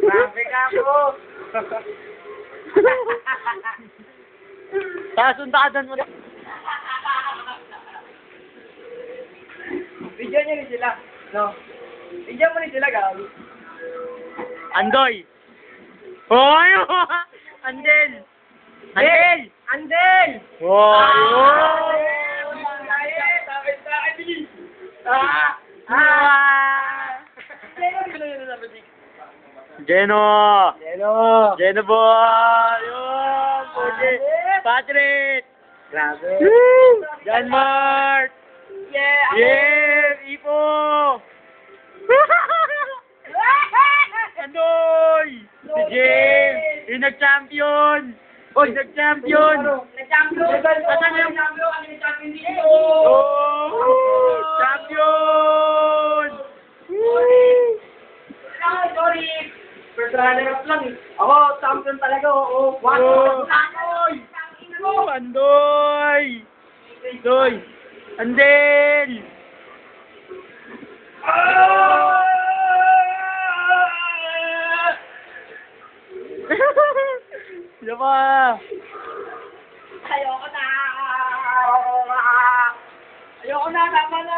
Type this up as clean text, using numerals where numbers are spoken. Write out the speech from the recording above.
Grabe ka po. Tapos sundakan mo na. Bigyan niyo rin sila. No? Bigyan mo rin sila, gabi. Andoy! Hoy! Andel! Andel! Andel! Hoy! Geno! Geno boy! Yun! Patrick! Grabe. John Mart! Yeah! Yes! Ipo! Andoy! Si James! Yung nag-champion! Oy, nag-champion! Nag-champion! Asan yung... Nag-champion dito! Oh! Champion! Sorry! First runner-up lang eh. Ako, champion talaga. Oo. Andoy! Andoy! Andoy! Andel! Siapa? Ayoko na! Ayoko na! Tama na!